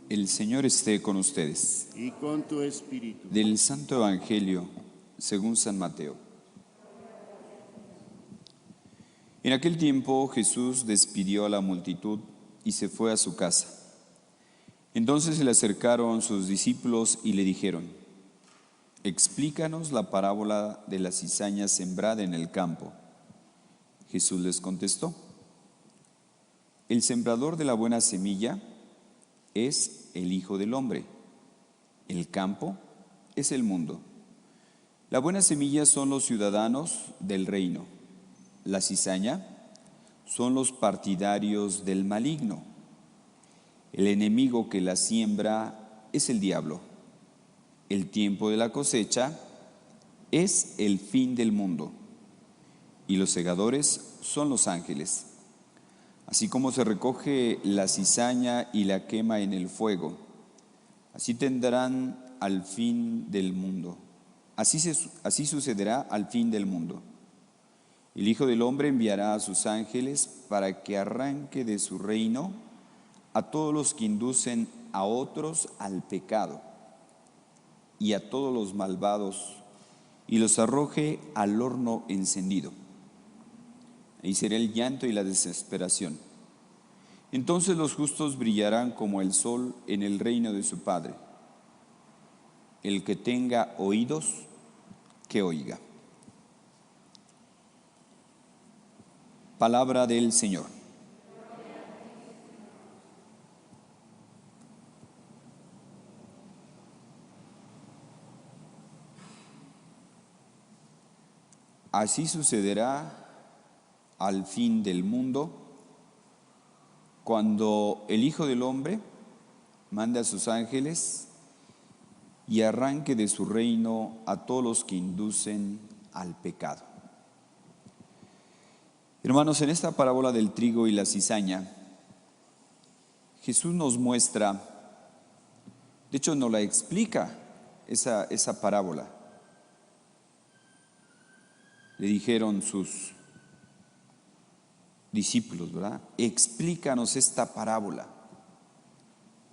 El Señor esté con ustedes. Y con tu espíritu. Del Santo Evangelio según San Mateo. En aquel tiempo Jesús despidió a la multitud y se fue a su casa. Entonces se le acercaron sus discípulos y le dijeron: explícanos la parábola de la cizaña sembrada en el campo. Jesús les contestó: el sembrador de la buena semilla es el Hijo del Hombre. El campo es el mundo. La buena semilla son los ciudadanos del reino. La cizaña son los partidarios del maligno. El enemigo que la siembra es el diablo. El tiempo de la cosecha es el fin del mundo. Y los segadores son los ángeles. Así como se recoge la cizaña y la quema en el fuego, así tendrán al fin del mundo. Así sucederá al fin del mundo. El Hijo del Hombre enviará a sus ángeles para que arranque de su reino a todos los que inducen a otros al pecado y a todos los malvados, y los arroje al horno encendido. Ahí será el llanto y la desesperación. Entonces los justos brillarán como el sol en el reino de su Padre. El que tenga oídos, que oiga. Palabra del Señor. Así sucederá al fin del mundo, cuando el Hijo del Hombre mande a sus ángeles y arranque de su reino a todos los que inducen al pecado. Hermanos, en esta parábola del trigo y la cizaña, Jesús nos muestra, de hecho nos la explica esa parábola. Le dijeron sus discípulos, ¿verdad? Explícanos esta parábola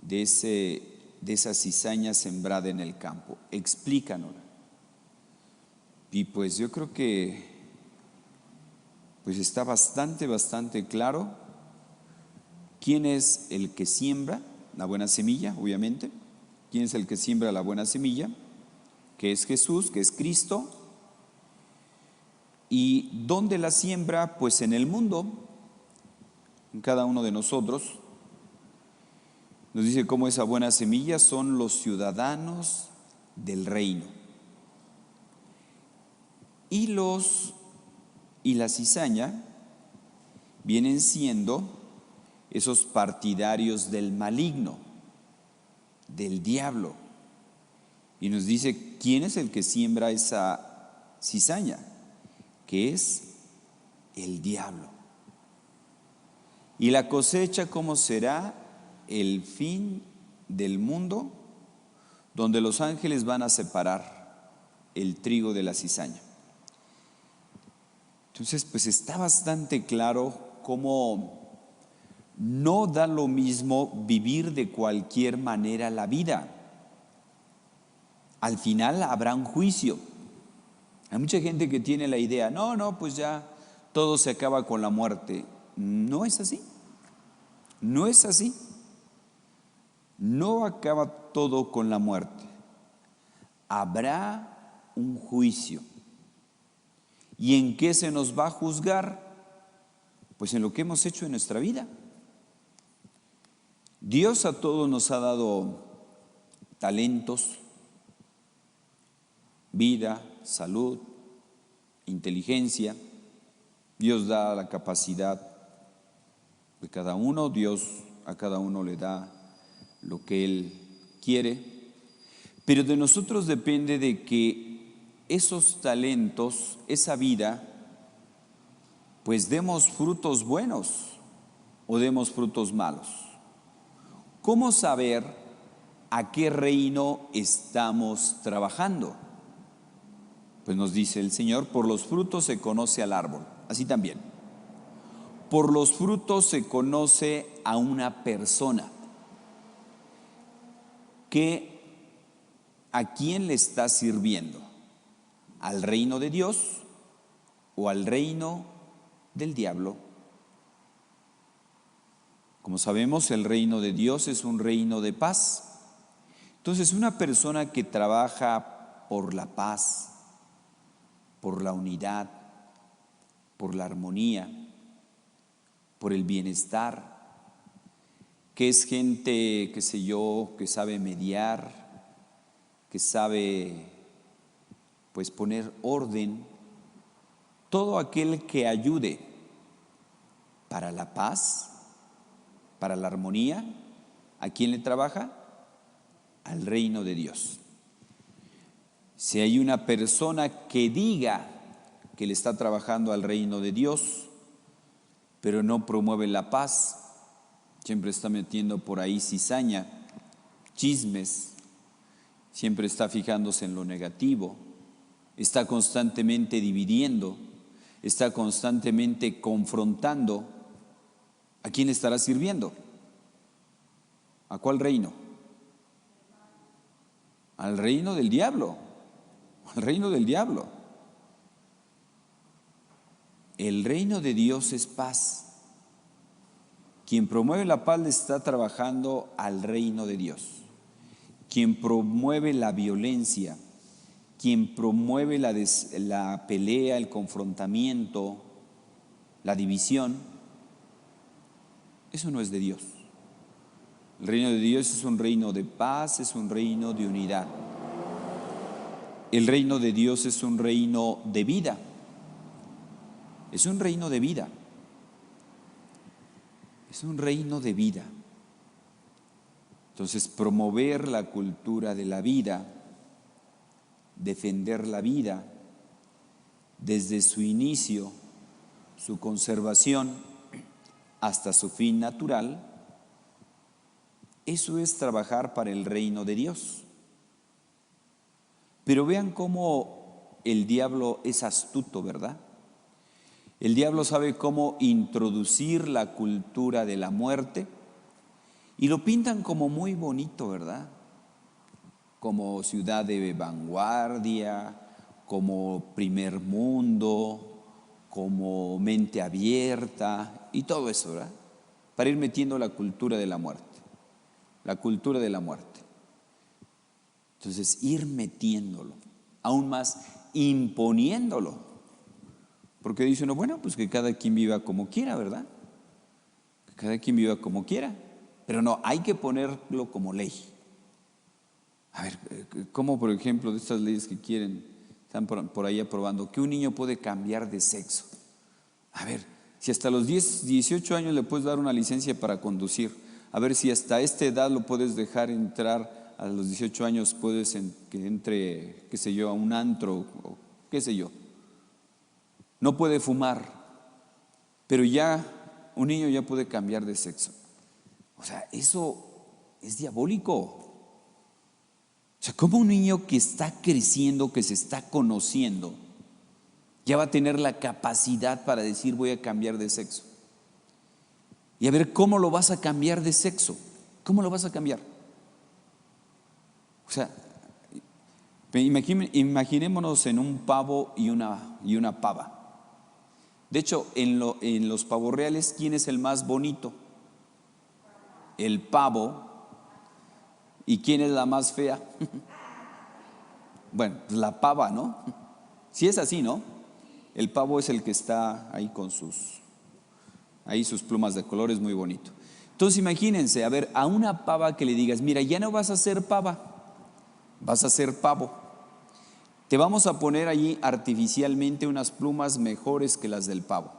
de esa cizaña sembrada en el campo. Explícanosla. Y pues yo creo que pues está bastante claro quién es el que siembra la buena semilla, obviamente. Quién es el que siembra la buena semilla, que es Jesús, que es Cristo. ¿Y dónde la siembra? Pues en el mundo, en cada uno de nosotros. Nos dice cómo esa buena semilla son los ciudadanos del reino. Y la cizaña vienen siendo esos partidarios del maligno, del diablo. Y nos dice quién es el que siembra esa cizaña, que es el diablo. Y la cosecha, ¿cómo será? El fin del mundo, donde los ángeles van a separar el trigo de la cizaña. Entonces, pues está bastante claro cómo no da lo mismo vivir de cualquier manera la vida. Al final habrá un juicio. Hay mucha gente que tiene la idea, no, pues ya todo se acaba con la muerte. No es así. No es así. No acaba todo con la muerte. Habrá un juicio. ¿Y en qué se nos va a juzgar? Pues en lo que hemos hecho en nuestra vida. Dios a todos nos ha dado talentos, vida, salud, inteligencia. Dios da la capacidad de cada uno. Dios a cada uno le da lo que Él quiere. Pero de nosotros depende de que esos talentos, esa vida, pues demos frutos buenos o demos frutos malos. ¿Cómo saber a qué reino estamos trabajando? Pues nos dice el Señor, por los frutos se conoce al árbol. Así también. Por los frutos se conoce a una persona. ¿a quién le está sirviendo? ¿Al reino de Dios o al reino del diablo? Como sabemos, el reino de Dios es un reino de paz. Entonces, una persona que trabaja por la paz, por la unidad, por la armonía, por el bienestar, que es gente, qué sé yo, que sabe mediar, que sabe pues poner orden, todo aquel que ayude para la paz, para la armonía, ¿a quién le trabaja? Al reino de Dios. Si hay una persona que diga que le está trabajando al reino de Dios, pero no promueve la paz, siempre está metiendo por ahí cizaña, chismes, siempre está fijándose en lo negativo, está constantemente dividiendo, está constantemente confrontando, ¿a quién le estará sirviendo? ¿A cuál reino? Al reino del diablo, al reino del diablo. El reino de Dios es paz. Quien promueve la paz le está trabajando al reino de Dios. Quien promueve la violencia, quien promueve la pelea, el confrontamiento, la división, eso no es de Dios. El reino de Dios es un reino de paz, es un reino de unidad. El reino de Dios es un reino de vida. Es un reino de vida. Es un reino de vida. Entonces, promover la cultura de la vida, defender la vida desde su inicio, su conservación, hasta su fin natural, eso es trabajar para el reino de Dios. Pero vean cómo el diablo es astuto, ¿verdad? El diablo sabe cómo introducir la cultura de la muerte y lo pintan como muy bonito, ¿verdad? Como ciudad de vanguardia, como primer mundo, como mente abierta y todo eso, ¿verdad? Para ir metiendo la cultura de la muerte, la cultura de la muerte. Entonces, ir metiéndolo, aún más imponiéndolo. Porque dice uno, bueno, pues que cada quien viva como quiera, ¿verdad? Que cada quien viva como quiera. Pero no, hay que ponerlo como ley. A ver, ¿cómo por ejemplo de estas leyes que están por ahí aprobando, que un niño puede cambiar de sexo? A ver, si hasta los 18 años le puedes dar una licencia para conducir, a ver si hasta esta edad lo puedes dejar entrar, a los 18 años puedes que entre, qué sé yo, a un antro, o qué sé yo. No puede fumar, pero ya un niño ya puede cambiar de sexo. O sea, eso es diabólico. O sea, ¿cómo un niño que está creciendo, que se está conociendo, ya va a tener la capacidad para decir voy a cambiar de sexo? Y a ver, ¿cómo lo vas a cambiar de sexo? ¿Cómo lo vas a cambiar? O sea, imaginémonos en un pavo y una pava. De hecho, en los pavos reales, ¿quién es el más bonito? El pavo. ¿Y quién es la más fea? Bueno, pues la pava, ¿no? Sí es así, ¿no? El pavo es el que está ahí con sus plumas de colores, muy bonito. Entonces imagínense, a ver, a una pava que le digas, mira, ya no vas a ser pava, vas a ser pavo. Te vamos a poner allí artificialmente unas plumas mejores que las del pavo.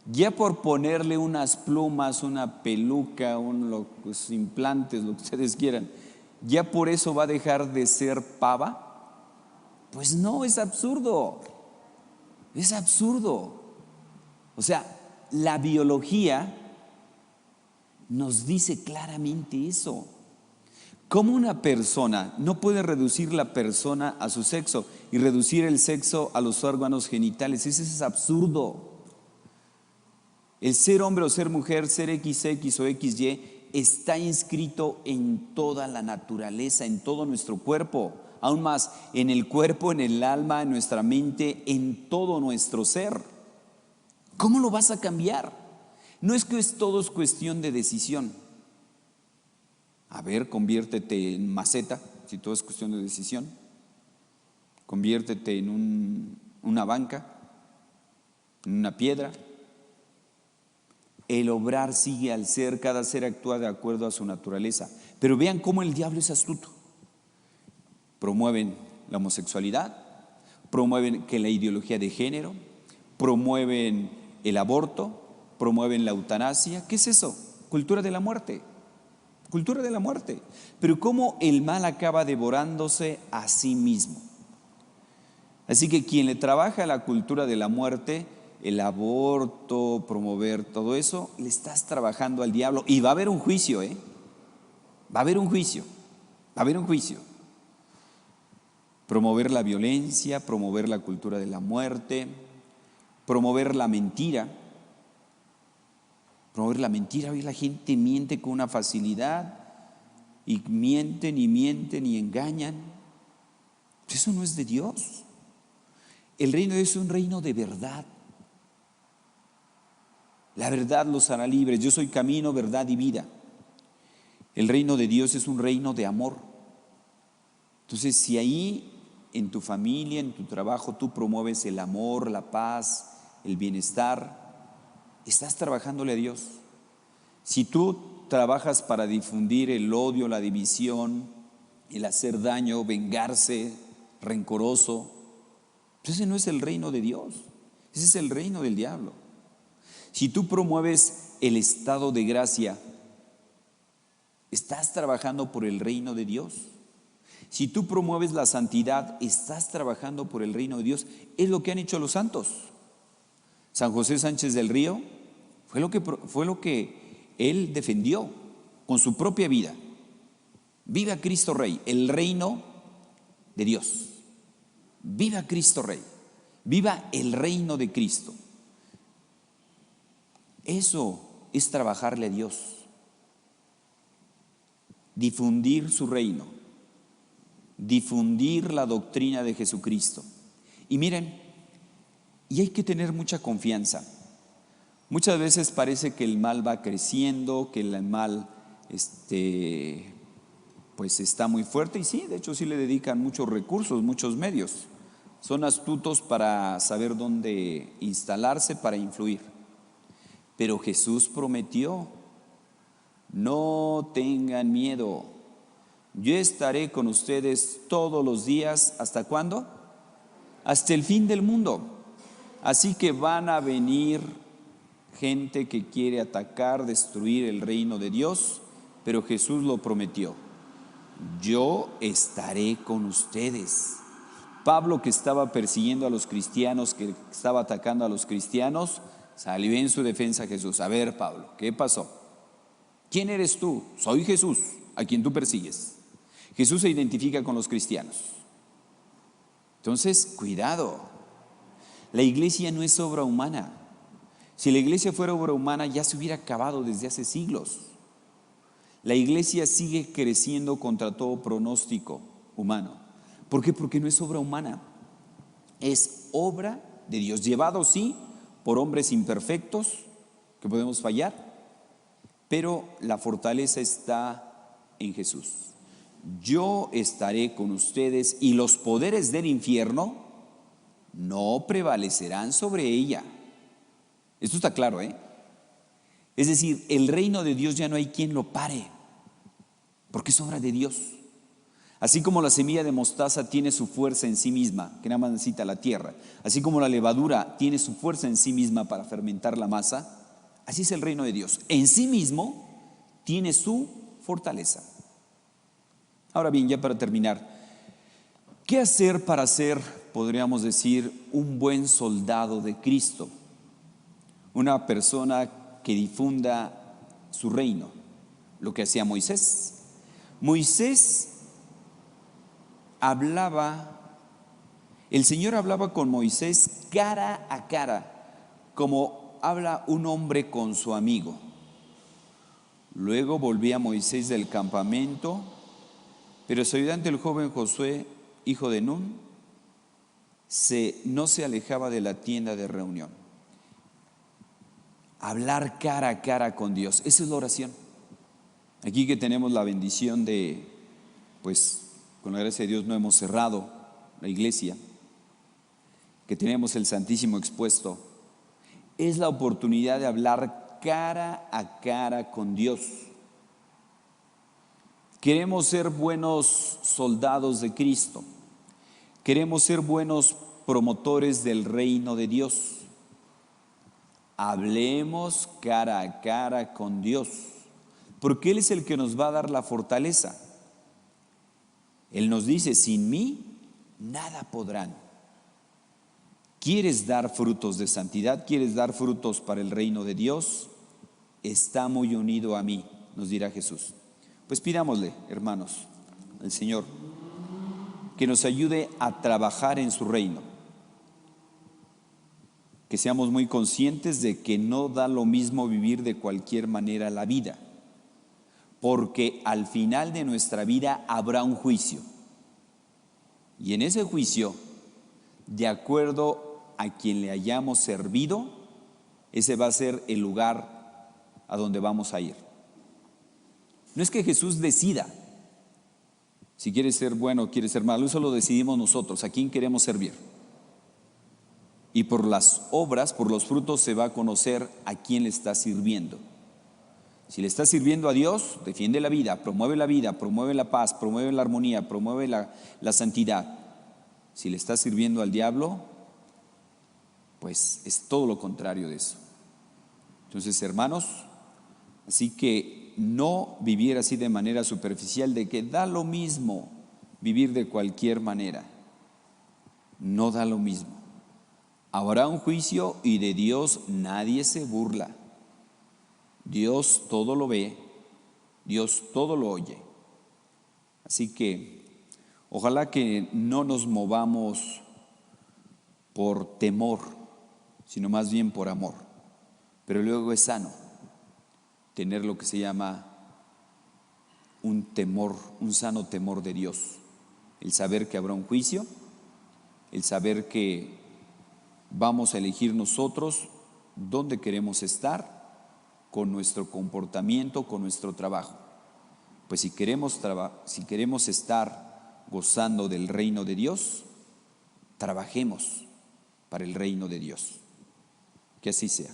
Ya por ponerle unas plumas, una peluca, los implantes, lo que ustedes quieran, ¿ya por eso va a dejar de ser pava? Pues no, es absurdo. Es absurdo. O sea, la biología nos dice claramente eso. ¿Cómo una persona no puede reducir la persona a su sexo y reducir el sexo a los órganos genitales? Eso es absurdo. El ser hombre o ser mujer, ser XX o XY, está inscrito en toda la naturaleza, en todo nuestro cuerpo, aún más en el cuerpo, en el alma, en nuestra mente, en todo nuestro ser. ¿Cómo lo vas a cambiar? No es que todo es cuestión de decisión. A ver, conviértete en maceta, si todo es cuestión de decisión. Conviértete en una banca, en una piedra. El obrar sigue al ser, cada ser actúa de acuerdo a su naturaleza. Pero vean cómo el diablo es astuto. Promueven la homosexualidad, promueven que la ideología de género, promueven el aborto, promueven la eutanasia. ¿Qué es eso? Cultura de la muerte. Cultura de la muerte. Pero cómo el mal acaba devorándose a sí mismo. Así que quien le trabaja a la cultura de la muerte, el aborto, promover todo eso, le estás trabajando al diablo. Y va a haber un juicio, Va a haber un juicio. Va a haber un juicio. Promover la violencia, promover la cultura de la muerte, promover la mentira. Promover la mentira. Hoy la gente miente con una facilidad y mienten y engañan. Eso no es de Dios. El reino de Dios es un reino de verdad. La verdad los hará libres. Yo soy camino, verdad y vida. El reino de Dios es un reino de amor. Entonces, si ahí en tu familia, en tu trabajo, tú promueves el amor, la paz, el bienestar, estás trabajándole a Dios. Si tú trabajas para difundir el odio, la división, el hacer daño, vengarse, rencoroso, pues ese no es el reino de Dios, ese es el reino del diablo. Si tú promueves el estado de gracia, estás trabajando por el reino de Dios. Si tú promueves la santidad, estás trabajando por el reino de Dios. Es lo que han hecho los santos. San José Sánchez del Río fue lo que él defendió con su propia vida. Viva Cristo Rey, el reino de Dios. Viva Cristo Rey. Viva el reino de Cristo. Eso es trabajarle a Dios. Difundir su reino. Difundir la doctrina de Jesucristo. Y miren, y hay que tener mucha confianza. Muchas veces parece que el mal va creciendo, que el mal pues está muy fuerte, y sí, de hecho sí le dedican muchos recursos, muchos medios. Son astutos para saber dónde instalarse, para influir. Pero Jesús prometió: no tengan miedo, yo estaré con ustedes todos los días. ¿Hasta cuándo? Hasta el fin del mundo. Así que van a venir gente que quiere atacar, destruir el reino de Dios, pero Jesús lo prometió: yo estaré con ustedes. Pablo, que estaba persiguiendo a los cristianos, que estaba atacando a los cristianos, salió en su defensa a Jesús. A ver, Pablo, ¿qué pasó? ¿Quién eres tú? Soy Jesús, a quien tú persigues. Jesús se identifica con los cristianos. Entonces, cuidado. La iglesia no es obra humana. Si la iglesia fuera obra humana, ya se hubiera acabado desde hace siglos. La iglesia sigue creciendo contra todo pronóstico humano. ¿Por qué? Porque no es obra humana. Es obra de Dios, llevado sí por hombres imperfectos, que podemos fallar, pero la fortaleza está en Jesús. Yo estaré con ustedes y los poderes del infierno no prevalecerán sobre ella. Esto está claro, Es decir, el reino de Dios ya no hay quien lo pare, porque es obra de Dios. Así como la semilla de mostaza tiene su fuerza en sí misma, que nada más necesita la tierra, así como la levadura tiene su fuerza en sí misma para fermentar la masa, así es el reino de Dios. En sí mismo tiene su fortaleza. Ahora bien, ya para terminar, ¿qué hacer para ser, podríamos decir, un buen soldado de Cristo? Una persona que difunda su reino, lo que hacía Moisés. Moisés el Señor hablaba con Moisés cara a cara, como habla un hombre con su amigo. Luego volvía Moisés del campamento, pero su ayudante, el joven Josué, hijo de Nun, no se alejaba de la tienda de reunión. Hablar cara a cara con Dios, esa es la oración. Aquí que tenemos la bendición de, pues con la gracia de Dios no hemos cerrado la iglesia, que tenemos el Santísimo expuesto, es la oportunidad de hablar cara a cara con Dios. Queremos ser buenos soldados de Cristo, queremos ser buenos promotores del reino de Dios. Hablemos cara a cara con Dios, porque Él es el que nos va a dar la fortaleza. Él nos dice, sin mí nada podrán. ¿Quieres dar frutos de santidad? ¿Quieres dar frutos para el reino de Dios? Está muy unido a mí, nos dirá Jesús. Pues pidámosle, hermanos, al Señor, que nos ayude a trabajar en su reino. Que seamos muy conscientes de que no da lo mismo vivir de cualquier manera la vida, porque al final de nuestra vida habrá un juicio. Y en ese juicio, de acuerdo a quien le hayamos servido, ese va a ser el lugar a donde vamos a ir. No es que Jesús decida si quiere ser bueno o quiere ser malo, eso lo decidimos nosotros, a quién queremos servir. Y por las obras, por los frutos se va a conocer a quién le está sirviendo. Si le está sirviendo a Dios, defiende la vida, promueve la paz, promueve la armonía, promueve la santidad. Si le está sirviendo al diablo, pues es todo lo contrario de eso. Entonces, hermanos, así que no vivir así de manera superficial, de que da lo mismo vivir de cualquier manera. No da lo mismo. Habrá un juicio y de Dios nadie se burla. Dios todo lo ve, Dios todo lo oye. Así que ojalá que no nos movamos por temor, sino más bien por amor. Pero luego es sano tener lo que se llama un temor, un sano temor de Dios. El saber que habrá un juicio, el saber que vamos a elegir nosotros dónde queremos estar con nuestro comportamiento, con nuestro trabajo. Pues si queremos estar gozando del reino de Dios, trabajemos para el reino de Dios. Que así sea.